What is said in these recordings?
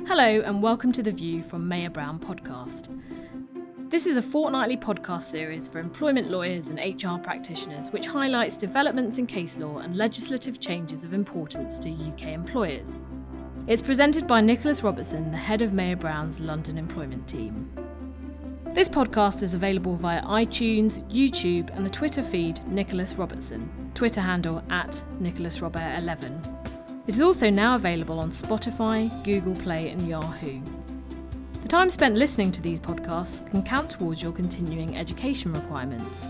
Hello and welcome to The View from Mayor Brown podcast. This is a fortnightly podcast series for employment lawyers and HR practitioners which highlights developments in case law and legislative changes of importance to UK employers. It's presented by Nicholas Robertson, the head of Mayor Brown's London employment team. This podcast is available via iTunes, YouTube and the Twitter feed Nicholas Robertson, Twitter handle @NicholasRobert11. It is also now available on Spotify, Google Play and Yahoo. The time spent listening to these podcasts can count towards your continuing education requirements.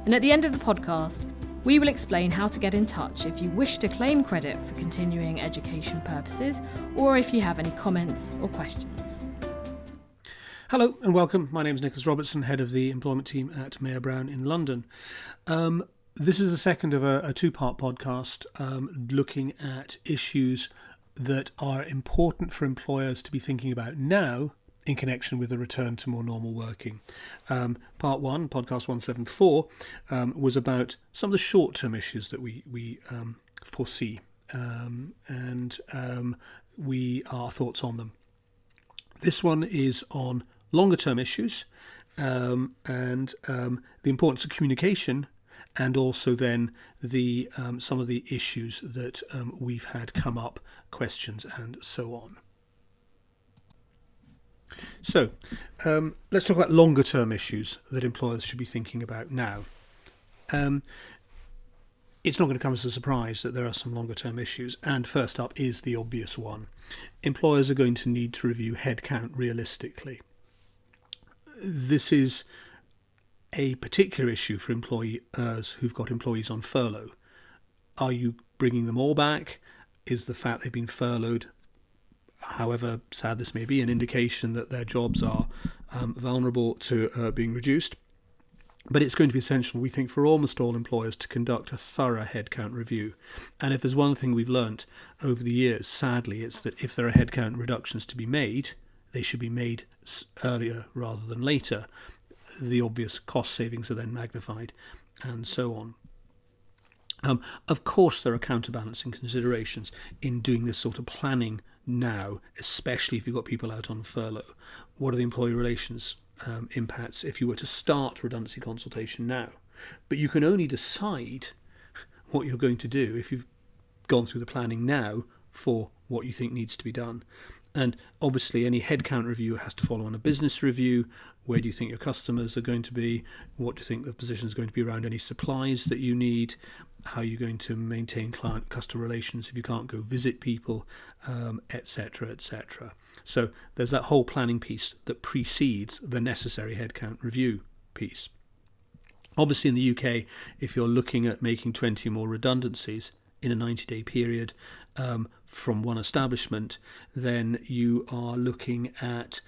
And at the end of the podcast, we will explain how to get in touch if you wish to claim credit for continuing education purposes or if you have any comments or questions. Hello and welcome. My name is Nicholas Robertson, head of the employment team at Mayor Brown in London. This is the second of a two-part podcast looking at issues that are important for employers to be thinking about now in connection with the return to more normal working. Part one, podcast 174, was about some of the short-term issues that we foresee and our thoughts on them. This one is on longer-term issues and the importance of communication, and also then the some of the issues that we've had come up, questions and so on. So let's talk about longer term issues that employers should be thinking about now. It's not going to come as a surprise that there are some longer term issues, and first up is the obvious one. Employers are going to need to review headcount realistically. This is a particular issue for employers who've got employees on furlough. Are you bringing them all back? Is the fact they've been furloughed, however sad this may be, an indication that their jobs are vulnerable to being reduced? But it's going to be essential, we think, for almost all employers to conduct a thorough headcount review. And if there's one thing we've learnt over the years, sadly, it's that if there are headcount reductions to be made, they should be made earlier rather than later. The obvious cost savings are then magnified, and so on. Of course, there are counterbalancing considerations in doing this sort of planning now, especially if you've got people out on furlough. What are the employee relations impacts if you were to start redundancy consultation now? But you can only decide what you're going to do if you've gone through the planning now for what you think needs to be done. And obviously any headcount review has to follow on a business review. Where do you think your customers are going to be? What do you think the position is going to be around any supplies that you need? How are you going to maintain client-customer relations if you can't go visit people, etc., etc. So there's that whole planning piece that precedes the necessary headcount review piece. Obviously in the UK, if you're looking at making 20 more redundancies in a 90-day period from one establishment, then you are looking at,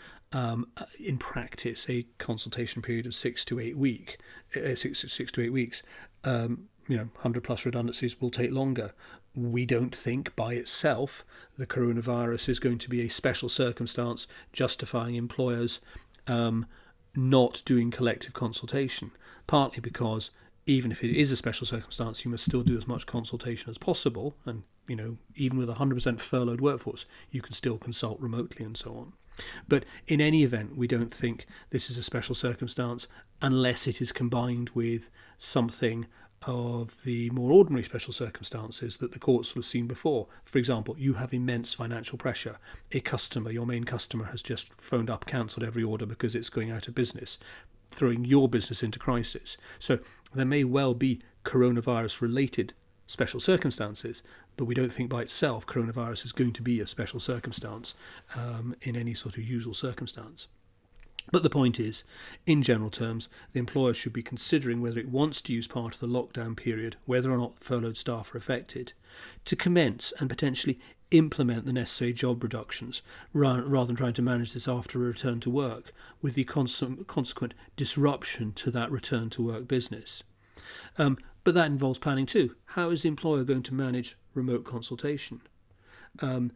in practice, a consultation period of 6 to 8 weeks. 100 plus redundancies will take longer. We don't think by itself the coronavirus is going to be a special circumstance justifying employers not doing collective consultation, partly because even if it is a special circumstance, you must still do as much consultation as possible. And, even with a 100% furloughed workforce, you can still consult remotely and so on. But in any event, we don't think this is a special circumstance unless it is combined with something of the more ordinary special circumstances that the courts will have seen before. For example, you have immense financial pressure. A customer, your main customer, has just phoned up, cancelled every order because it's going out of business, throwing your business into crisis. So there may well be coronavirus-related special circumstances, but we don't think by itself coronavirus is going to be a special circumstance in any sort of usual circumstance. But the point is, in general terms, the employer should be considering whether it wants to use part of the lockdown period, whether or not furloughed staff are affected, to commence and potentially implement the necessary job reductions, rather than trying to manage this after a return to work, with the consequent disruption to that return to work business. But that involves planning too. How is the employer going to manage remote consultation? How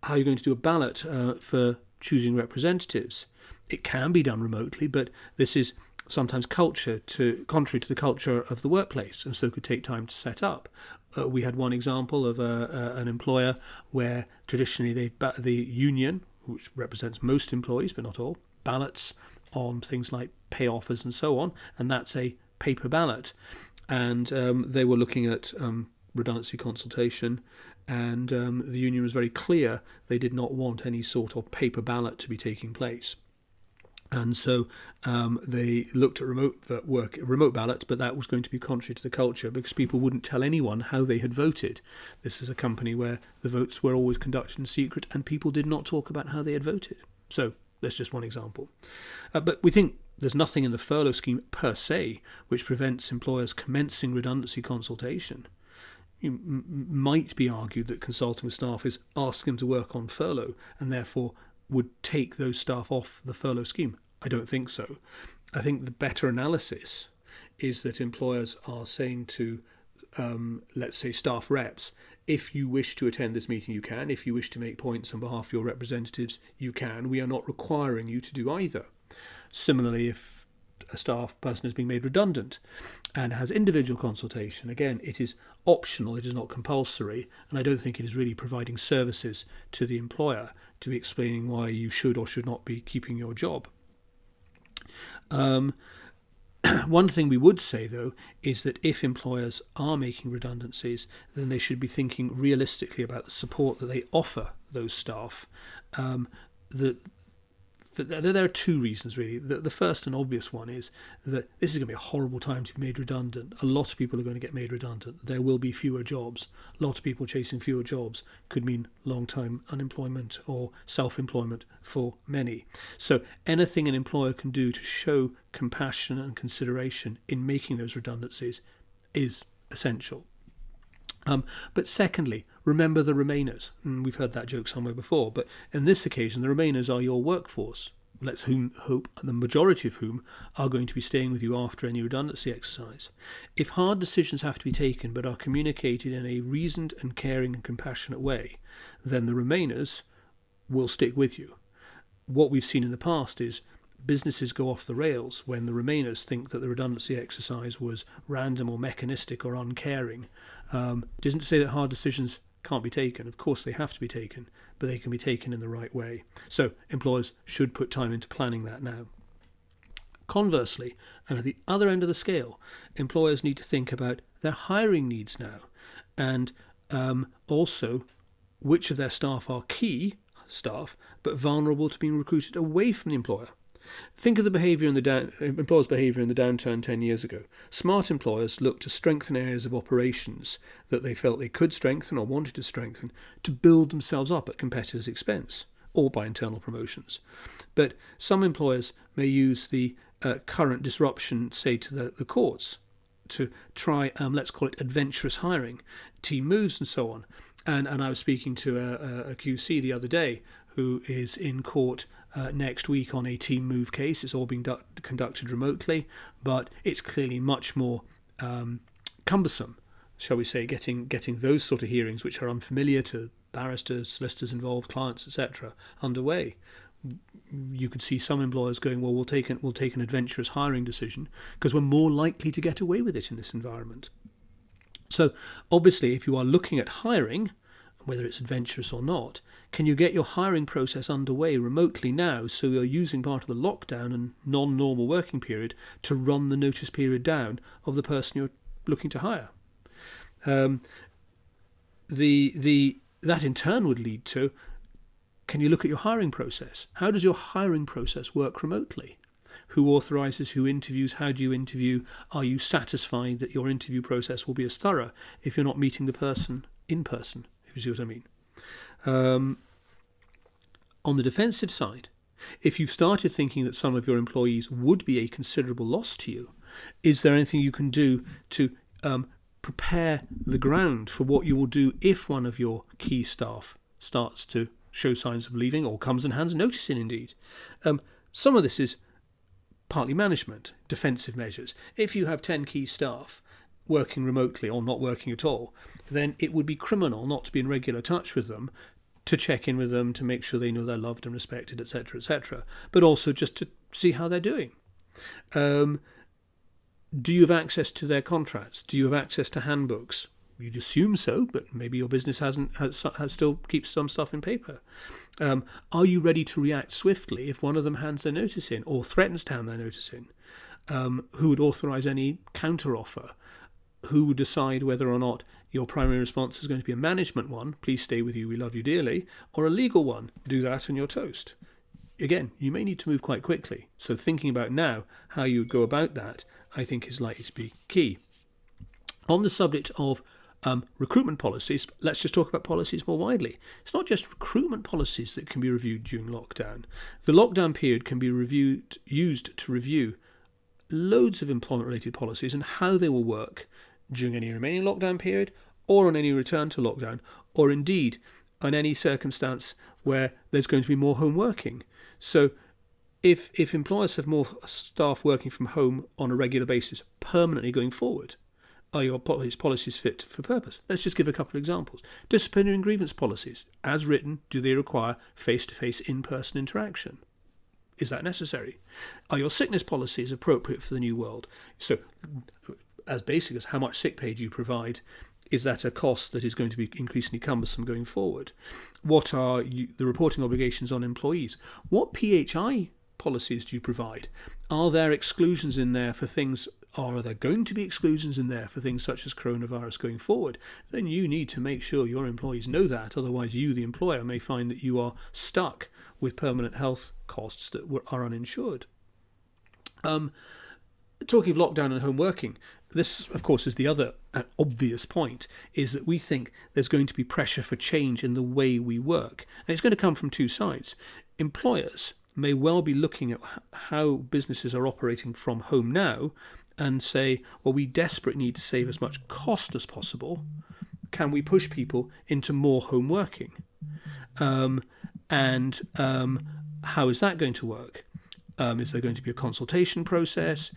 are you going to do a ballot for choosing representatives? It can be done remotely, but this is sometimes contrary to the culture of the workplace, and so could take time to set up. We had one example of an employer where traditionally the union, which represents most employees but not all, ballots on things like pay offers and so on, and that's a paper ballot. And they were looking at redundancy consultation, and the union was very clear they did not want any sort of paper ballot to be taking place. And so they looked at remote ballots, but that was going to be contrary to the culture because people wouldn't tell anyone how they had voted. This is a company where the votes were always conducted in secret and people did not talk about how they had voted. So that's just one example. But we think there's nothing in the furlough scheme per se which prevents employers commencing redundancy consultation. It might be argued that consulting with staff is asking them to work on furlough and therefore would take those staff off the furlough scheme. I don't think so. I think the better analysis is that employers are saying to, let's say, staff reps, if you wish to attend this meeting, you can. If you wish to make points on behalf of your representatives, you can. We are not requiring you to do either. Similarly, if a staff person is being made redundant and has individual consultation, again, it is optional, it is not compulsory, and I don't think it is really providing services to the employer to be explaining why you should or should not be keeping your job. One thing we would say, though, is that if employers are making redundancies, then they should be thinking realistically about the support that they offer those staff. There are two reasons, really. The first and obvious one is that this is going to be a horrible time to be made redundant. A lot of people are going to get made redundant. There will be fewer jobs. A lot of people chasing fewer jobs could mean long-term unemployment or self-employment for many. So anything an employer can do to show compassion and consideration in making those redundancies is essential. But secondly, remember the remainers. We've heard that joke somewhere before, but in this occasion, the remainers are your workforce. Let's hope the majority of whom are going to be staying with you after any redundancy exercise. If hard decisions have to be taken but are communicated in a reasoned and caring and compassionate way, then the remainers will stick with you. What we've seen in the past is businesses go off the rails when the remainers think that the redundancy exercise was random or mechanistic or uncaring. It isn't to say that hard decisions can't be taken. Of course they have to be taken, but they can be taken in the right way. So employers should put time into planning that now. Conversely, and at the other end of the scale, employers need to think about their hiring needs now, and also which of their staff are key staff but vulnerable to being recruited away from the employer. Think of the employers' behaviour in the downturn 10 years ago. Smart employers looked to strengthen areas of operations that they felt they could strengthen or wanted to strengthen to build themselves up at competitors' expense or by internal promotions. But some employers may use the current disruption, say, to the courts to try, let's call it adventurous hiring, team moves and so on. And I was speaking to a QC the other day who is in court next week on a team move case. It's all being conducted remotely, but it's clearly much more cumbersome, shall we say, getting those sort of hearings, which are unfamiliar to barristers, solicitors involved, clients, etc., underway. You could see some employers going, well, we'll take an adventurous hiring decision because we're more likely to get away with it in this environment. So obviously, if you are looking at hiring, whether it's adventurous or not, can you get your hiring process underway remotely now so you're using part of the lockdown and non-normal working period to run the notice period down of the person you're looking to hire? That in turn would lead to, can you look at your hiring process? How does your hiring process work remotely? Who authorises, who interviews, how do you interview? Are you satisfied that your interview process will be as thorough if you're not meeting the person in person? You see what I mean? On the defensive side, if you've started thinking that some of your employees would be a considerable loss to you, is there anything you can do to prepare the ground for what you will do if one of your key staff starts to show signs of leaving or comes and hands notice in indeed? Some of this is partly management, defensive measures. If you have 10 key staff working remotely or not working at all, then it would be criminal not to be in regular touch with them, to check in with them, to make sure they know they're loved and respected, etc., etc., but also just to see how they're doing. Do you have access to their contracts? Do you have access to handbooks? You'd assume so, but maybe your business has still keeps some stuff in paper. Are you ready to react swiftly if one of them hands their notice in or threatens to hand their notice in? Who would authorise any counter-offer? Who would decide whether or not your primary response is going to be a management one, please stay with you, we love you dearly, or a legal one, do that and you're toast? Again, you may need to move quite quickly. So thinking about now how you would go about that, I think is likely to be key. On the subject of recruitment policies, let's just talk about policies more widely. It's not just recruitment policies that can be reviewed during lockdown. The lockdown period can be used to review loads of employment-related policies and how they will work during any remaining lockdown period or on any return to lockdown, or indeed on any circumstance where there's going to be more home working. So if employers have more staff working from home on a regular basis permanently going forward, are your policies fit for purpose? Let's just give a couple of examples. Disciplinary and grievance policies, as written, do they require face-to-face in-person interaction? Is that necessary? Are your sickness policies appropriate for the new world? So, as basic as how much sick pay do you provide, is that a cost that is going to be increasingly cumbersome going forward? What are the reporting obligations on employees? What PHI policies do you provide? Are there exclusions in there for things, or are there going to be exclusions in there for things such as coronavirus going forward? Then you need to make sure your employees know that, otherwise you, the employer, may find that you are stuck with permanent health costs that are uninsured. Talking of lockdown and home working, this, of course, is the other obvious point, is that we think there's going to be pressure for change in the way we work. And it's going to come from two sides. Employers may well be looking at how businesses are operating from home now and say, well, we desperately need to save as much cost as possible. Can we push people into more home working? How is that going to work? Is there going to be a consultation process?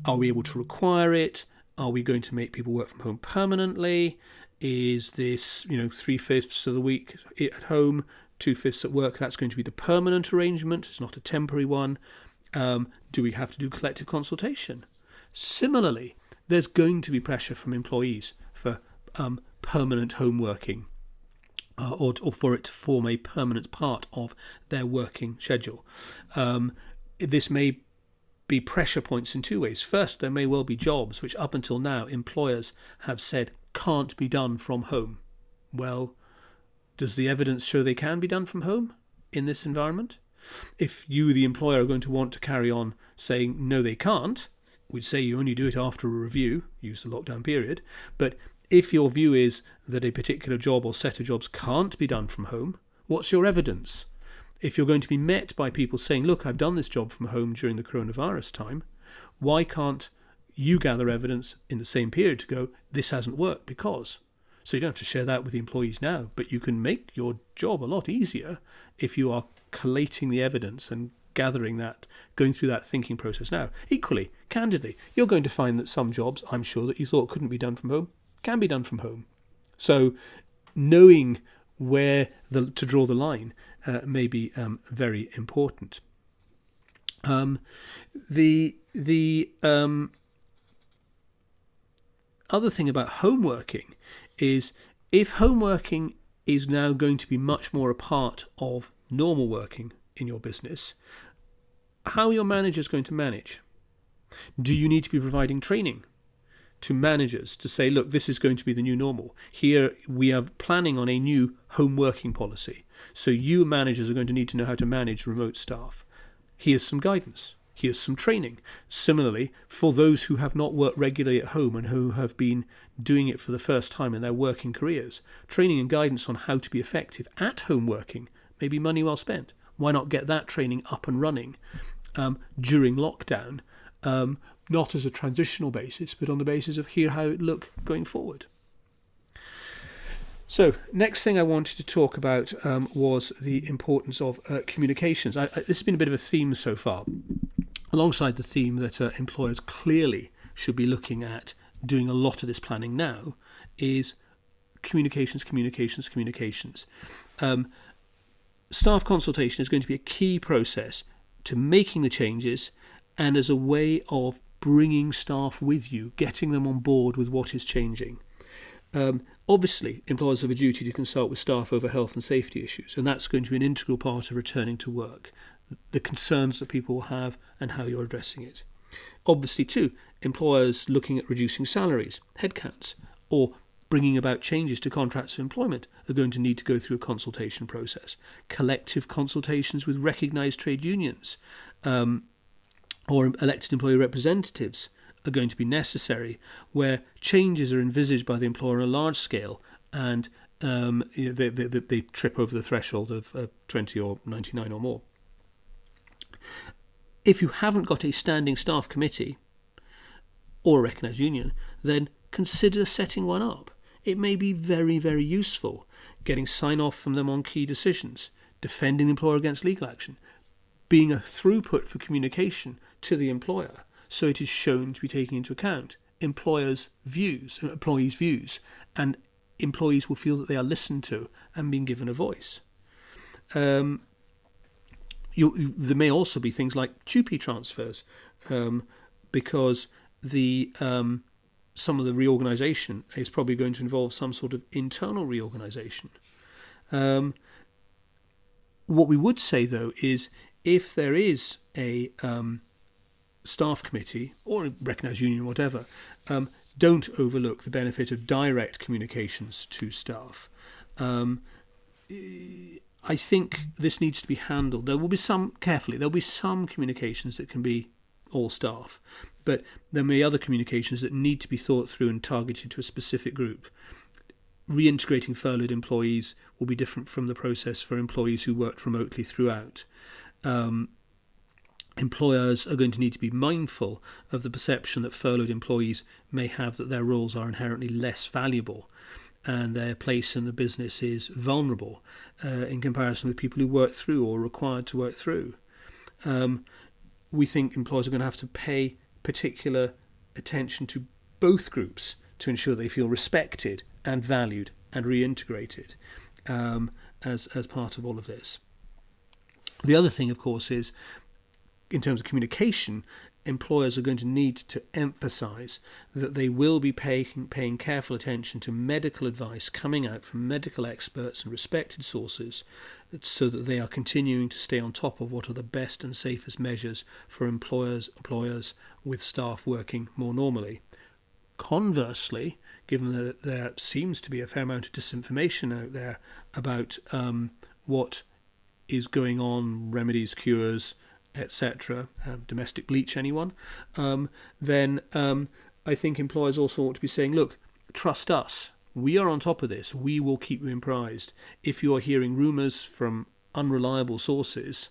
Are we able to require it? Are we going to make people work from home permanently? Is this, 3/5 of the week at home, 2/5 at work? That's going to be the permanent arrangement. It's not a temporary one. Do we have to do collective consultation? Similarly, there's going to be pressure from employees for permanent home working, or for it to form a permanent part of their working schedule. This may be pressure points in two ways. First, there may well be jobs which up until now employers have said can't be done from home. Well, does the evidence show they can be done from home in this environment? If you, the employer, are going to want to carry on saying no they can't, we'd say you only do it after a review, use the lockdown period. But if your view is that a particular job or set of jobs can't be done from home, what's your evidence? If you're going to be met by people saying, look, I've done this job from home during the coronavirus time, why can't you gather evidence in the same period to go, this hasn't worked because? So you don't have to share that with the employees now, but you can make your job a lot easier if you are collating the evidence and gathering that, going through that thinking process now. Equally, candidly, you're going to find that some jobs, I'm sure, that you thought couldn't be done from home, can be done from home. So knowing where to draw the line may be very important. The other thing about home working is if home working is now going to be much more a part of normal working in your business, how are your managers going to manage? Do you need to be providing training to managers to say, look, this is going to be the new normal. Here we are planning on a new home working policy. So you managers are going to need to know how to manage remote staff. Here's some guidance. Here's some training. Similarly, for those who have not worked regularly at home and who have been doing it for the first time in their working careers, training and guidance on how to be effective at home working may be money well spent. Why not get that training up and running during lockdown? Not as a transitional basis, but on the basis of how it look going forward. So, next thing I wanted to talk about was the importance of communications. This has been a bit of a theme so far, alongside the theme that employers clearly should be looking at doing a lot of this planning now, is communications. Staff consultation is going to be a key process to making the changes and as a way of bringing staff with you, getting them on board with what is changing. Obviously, employers have a duty to consult with staff over health and safety issues, and that's going to be an integral part of returning to work, the concerns that people will have and how you're addressing it. Obviously, too, employers looking at reducing salaries, headcounts, or bringing about changes to contracts of employment are going to need to go through a consultation process. Collective consultations with recognised trade unions or elected employee representatives are going to be necessary, where changes are envisaged by the employer on a large scale and they trip over the threshold of 20 or 99 or more. If you haven't got a standing staff committee or a recognised union, then consider setting one up. It may be very, very useful, getting sign-off from them on key decisions, defending the employer against legal action, being a throughput for communication to the employer, so it is shown to be taking into account employees' views, and employees will feel that they are listened to and being given a voice. There may also be things like TUPE transfers, because some of the reorganisation is probably going to involve some sort of internal reorganisation. What we would say, though, is if there is a staff committee or a recognised union or whatever, don't overlook the benefit of direct communications to staff. I think this needs to be handled. There will be some communications that can be all staff, but there may be other communications that need to be thought through and targeted to a specific group. Reintegrating furloughed employees will be different from the process for employees who worked remotely throughout. Employers are going to need to be mindful of the perception that furloughed employees may have that their roles are inherently less valuable and their place in the business is vulnerable in comparison with people who work through or are required to work through. We think employers are going to have to pay particular attention to both groups to ensure they feel respected and valued and reintegrated as part of all of this. The other thing, of course, is in terms of communication, employers are going to need to emphasise that they will be paying careful attention to medical advice coming out from medical experts and respected sources, so that they are continuing to stay on top of what are the best and safest measures for employers with staff working more normally. Conversely, given that there seems to be a fair amount of disinformation out there about what is going on, remedies, cures, etc., domestic bleach, anyone, then I think employers also ought to be saying, look, trust us. We are on top of this. We will keep you apprised. If you are hearing rumours from unreliable sources,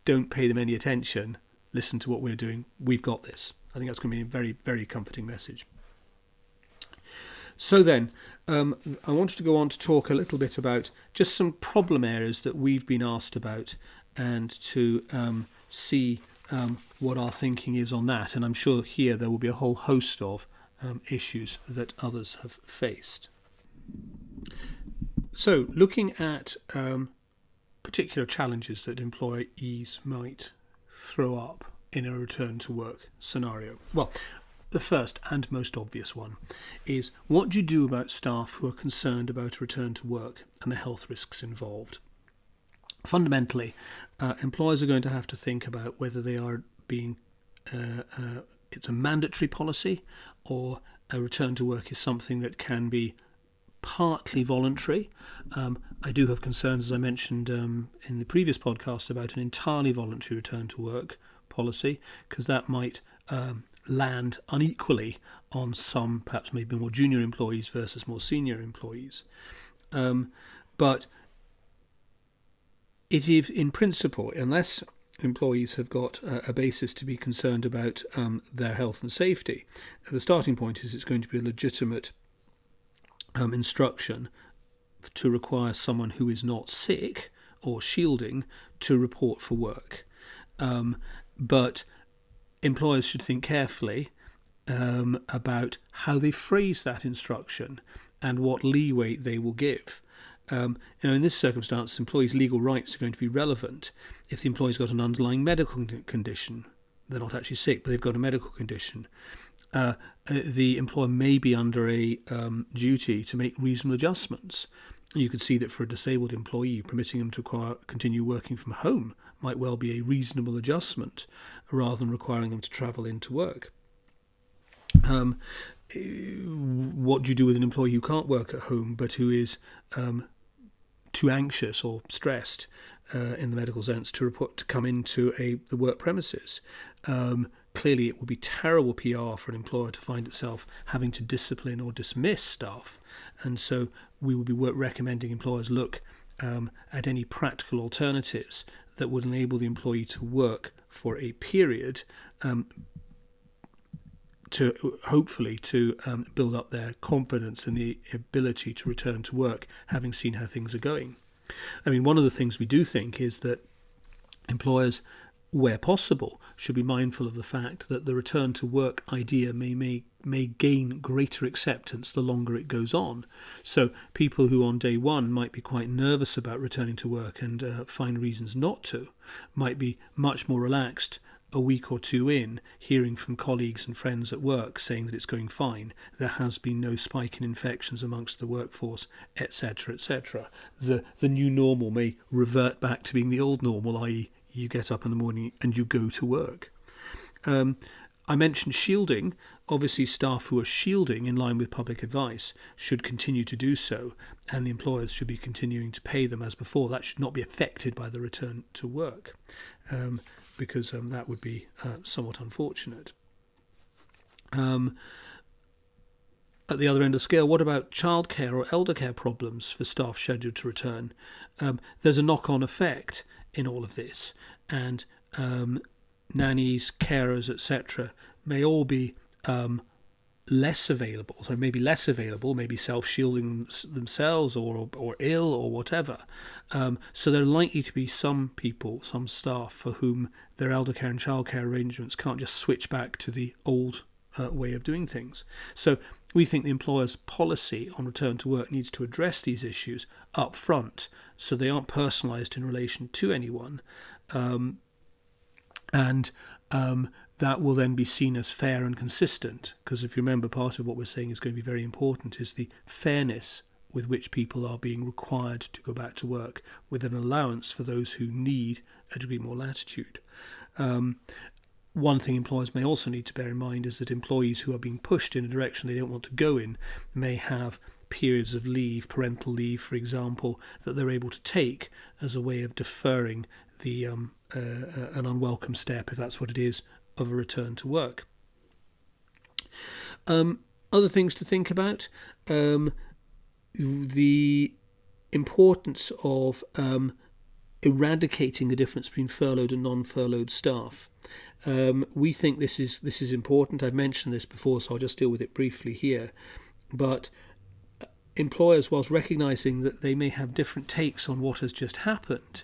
don't pay them any attention. Listen to what we're doing. We've got this. I think that's going to be a very, very comforting message. So then, I wanted to go on to talk a little bit about just some problem areas that we've been asked about and to see what our thinking is on that. And I'm sure here there will be a whole host of issues that others have faced. So, looking at particular challenges that employees might throw up in a return to work scenario. Well, the first and most obvious one is, what do you do about staff who are concerned about a return to work and the health risks involved? Fundamentally, employers are going to have to think about whether they are being it's a mandatory policy or a return to work is something that can be partly voluntary. I do have concerns, as I mentioned in the previous podcast, about an entirely voluntary return to work policy, because that might land unequally on some perhaps maybe more junior employees versus more senior employees. But it is, in principle, unless employees have got a basis to be concerned about their health and safety, the starting point is it's going to be a legitimate instruction to require someone who is not sick or shielding to report for work. But employers should think carefully about how they phrase that instruction and what leeway they will give. In this circumstance, employees' legal rights are going to be relevant. If the employee's got an underlying medical condition, they're not actually sick, but they've got a medical condition, the employer may be under a duty to make reasonable adjustments. You could see that for a disabled employee, permitting them to continue working from home might well be a reasonable adjustment rather than requiring them to travel into work. What do you do with an employee who can't work at home but who is too anxious or stressed in the medical sense to come into the work premises? Clearly it would be terrible PR for an employer to find itself having to discipline or dismiss staff, and so we would be recommending employers look at any practical alternatives that would enable the employee to work for a period to hopefully build up their confidence and the ability to return to work, having seen how things are going. I mean, one of the things we do think is that employers, where possible, should be mindful of the fact that the return to work idea may gain greater acceptance the longer it goes on. So people who on day one might be quite nervous about returning to work and find reasons not to, might be much more relaxed a week or two in, hearing from colleagues and friends at work saying that it's going fine, there has been no spike in infections amongst the workforce, etc., etc. The new normal may revert back to being the old normal, i.e. you get up in the morning and you go to work. I mentioned shielding. Obviously, staff who are shielding in line with public advice should continue to do so, and the employers should be continuing to pay them as before. That should not be affected by the return to work, because that would be somewhat unfortunate. At the other end of the scale, what about childcare or elder care problems for staff scheduled to return? There's a knock-on effect in all of this, and nannies, carers, etc. may all be less available, maybe self-shielding themselves or ill or whatever. So there are likely to be some people, some staff, for whom their elder care and childcare arrangements can't just switch back to the old way of doing things. So we think the employer's policy on return to work needs to address these issues up front, so they aren't personalised in relation to anyone, and that will then be seen as fair and consistent, because if you remember, part of what we're saying is going to be very important is the fairness with which people are being required to go back to work, with an allowance for those who need a degree more latitude. One thing employers may also need to bear in mind is that employees who are being pushed in a direction they don't want to go in may have periods of leave, parental leave, for example, that they're able to take as a way of deferring the an unwelcome step, if that's what it is, of a return to work. Other things to think about, the importance of eradicating the difference between furloughed and non-furloughed staff. We think this is important. I've mentioned this before, so I'll just deal with it briefly here. But employers, whilst recognising that they may have different takes on what has just happened,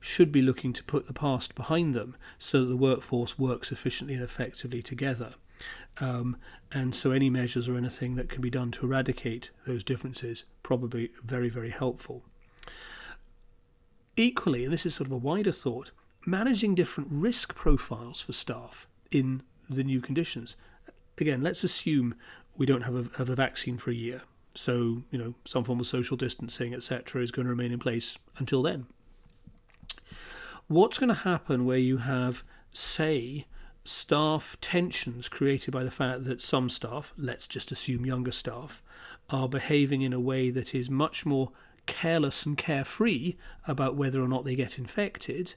should be looking to put the past behind them so that the workforce works efficiently and effectively together. And so any measures or anything that can be done to eradicate those differences, probably very, very helpful. Equally, and this is sort of a wider thought, managing different risk profiles for staff in the new conditions. Again, let's assume we don't have a vaccine for a year. So, some form of social distancing, etc., is going to remain in place until then. What's going to happen where you have, say, staff tensions created by the fact that some staff, let's just assume younger staff, are behaving in a way that is much more careless and carefree about whether or not they get infected,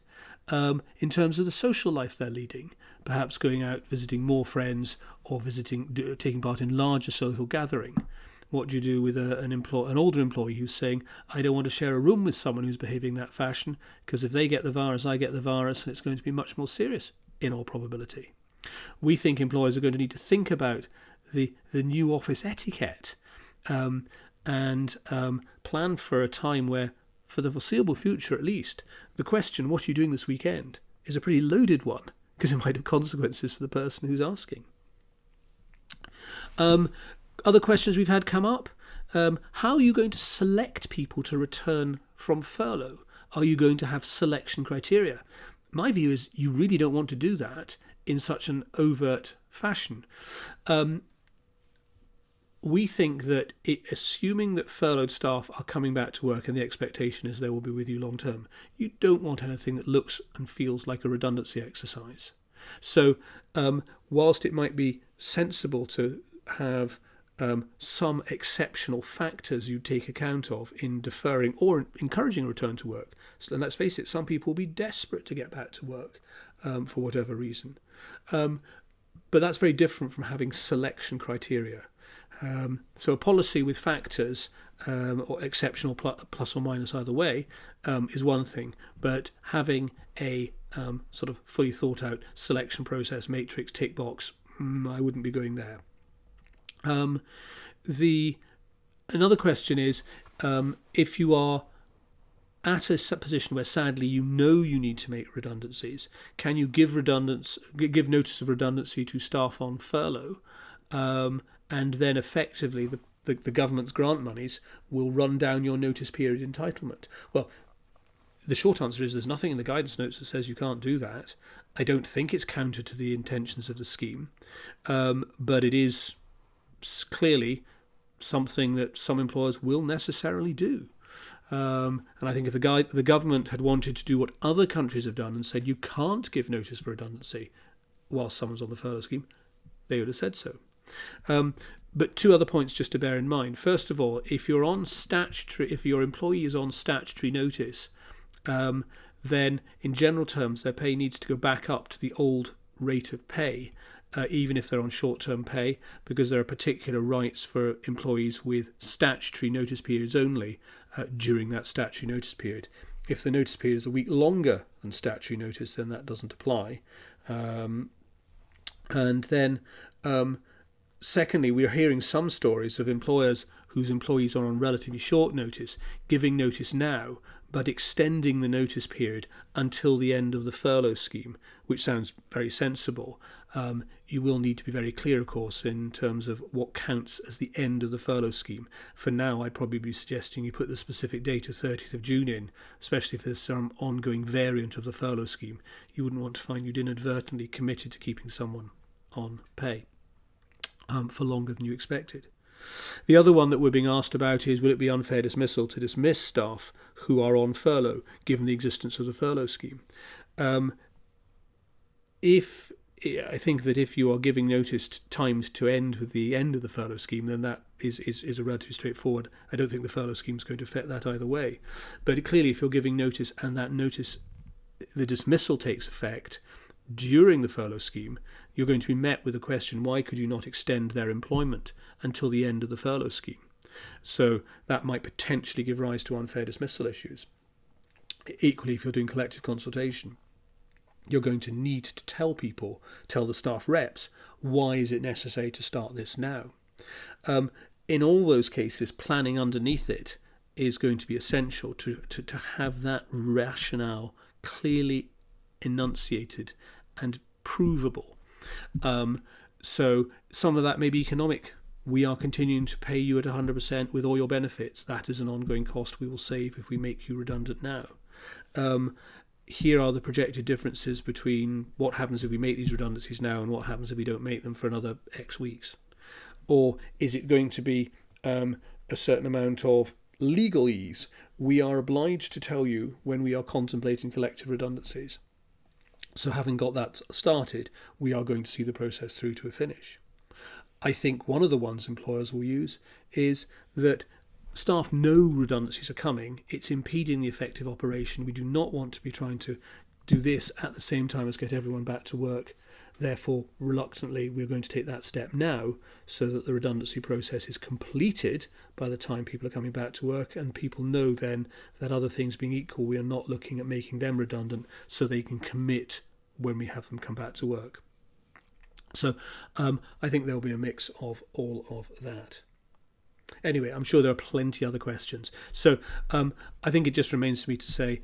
in terms of the social life they're leading, perhaps going out visiting more friends or taking part in larger social gathering. What do you do with an older employee who's saying, I don't want to share a room with someone who's behaving that fashion, because if they get the virus, I get the virus, and it's going to be much more serious in all probability. We think employers are going to need to think about the new office etiquette and plan for a time where, for the foreseeable future at least, the question, what are you doing this weekend, is a pretty loaded one, because it might have consequences for the person who's asking. Other questions we've had come up. How are you going to select people to return from furlough? Are you going to have selection criteria? my view is you really don't want to do that in such an overt fashion. We think that assuming that furloughed staff are coming back to work and the expectation is they will be with you long term, you don't want anything that looks and feels like a redundancy exercise. So whilst it might be sensible to have some exceptional factors you take account of in deferring or encouraging a return to work, and let's face it, some people will be desperate to get back to work for whatever reason. But that's very different from having selection criteria. So a policy with factors, or exceptional plus or minus either way, is one thing. But having a sort of fully thought out selection process, matrix, tick box, I wouldn't be going there. Another question is, if you are at a position where sadly you know you need to make redundancies, can you give notice of redundancy to staff on furlough? And then effectively the government's grant monies will run down your notice period entitlement. Well, the short answer is there's nothing in the guidance notes that says you can't do that. I don't think it's counter to the intentions of the scheme, but it is clearly something that some employers will necessarily do. And I think if the government had wanted to do what other countries have done and said you can't give notice for redundancy while someone's on the furlough scheme, they would have said so. But two other points just to bear in mind. First of all, if your employee is on statutory notice, then in general terms their pay needs to go back up to the old rate of pay, even if they're on short-term pay, because there are particular rights for employees with statutory notice periods only during that statutory notice period. If the notice period is a week longer than statutory notice, then that doesn't apply. And then secondly, we are hearing some stories of employers whose employees are on relatively short notice giving notice now, but extending the notice period until the end of the furlough scheme, which sounds very sensible. You will need to be very clear, of course, in terms of what counts as the end of the furlough scheme. For now, I'd probably be suggesting you put the specific date of 30th of June in, especially if there's some ongoing variant of the furlough scheme. You wouldn't want to find you'd inadvertently committed to keeping someone on pay for longer than you expected. The other one that we're being asked about is, will it be unfair dismissal to dismiss staff who are on furlough, given the existence of the furlough scheme? I think that if you are giving notice timed to end with the end of the furlough scheme, then that is a relatively straightforward. I don't think the furlough scheme is going to affect that either way. But clearly, if you're giving notice and that notice, the dismissal takes effect during the furlough scheme, you're going to be met with the question, why could you not extend their employment until the end of the furlough scheme? So that might potentially give rise to unfair dismissal issues. Equally, if you're doing collective consultation, you're going to need to tell the staff reps, why is it necessary to start this now? In all those cases, planning underneath it is going to be essential to have that rationale clearly enunciated and provable. So some of that may be economic. We are continuing to pay you at 100% with all your benefits. That is an ongoing cost we will save if we make you redundant now. Here are the projected differences between what happens if we make these redundancies now and what happens if we don't make them for another X weeks. Or is it going to be a certain amount of legal ease? We are obliged to tell you when we are contemplating collective redundancies. So having got that started, we are going to see the process through to a finish. I think one of the ones employers will use is that staff know redundancies are coming. It's impeding the effective operation. We do not want to be trying to do this at the same time as get everyone back to work. Therefore, reluctantly, we're going to take that step now so that the redundancy process is completed by the time people are coming back to work, and people know then that other things being equal, we are not looking at making them redundant so they can commit when we have them come back to work. So I think there'll be a mix of all of that. Anyway, I'm sure there are plenty other questions. So I think it just remains for me to say,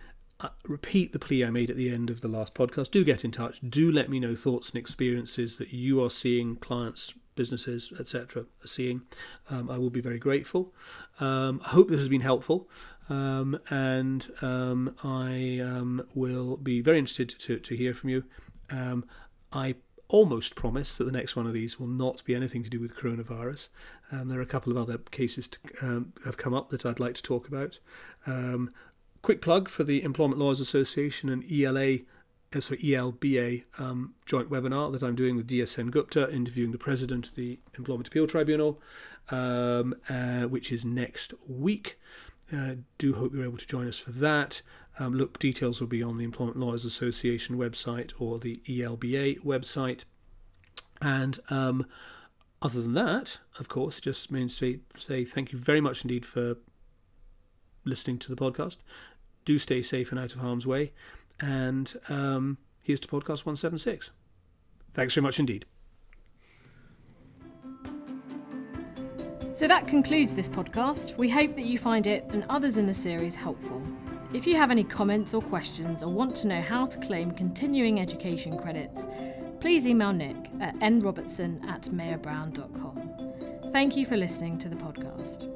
repeat the plea I made at the end of the last podcast. Do get in touch. Do let me know thoughts and experiences that you are seeing, clients, businesses, etc. are seeing. I will be very grateful. I hope this has been helpful. and I will be very interested to hear from you. I almost promise that the next one of these will not be anything to do with coronavirus. There are a couple of other cases have come up that I'd like to talk about. Quick plug for the Employment Lawyers Association and ELBA joint webinar that I'm doing with DSN Gupta, interviewing the President of the Employment Appeal Tribunal, which is next week. Do hope you're able to join us for that. Details will be on the Employment Lawyers Association website or the ELBA website. And other than that, of course, just means to say thank you very much indeed for listening to the podcast. Do stay safe and out of harm's way. And here's to podcast 176. Thanks very much indeed. So that concludes this podcast. We hope that you find it and others in the series helpful. If you have any comments or questions or want to know how to claim continuing education credits, please email Nick at nrobertson@mayorbrown.com. Thank you for listening to the podcast.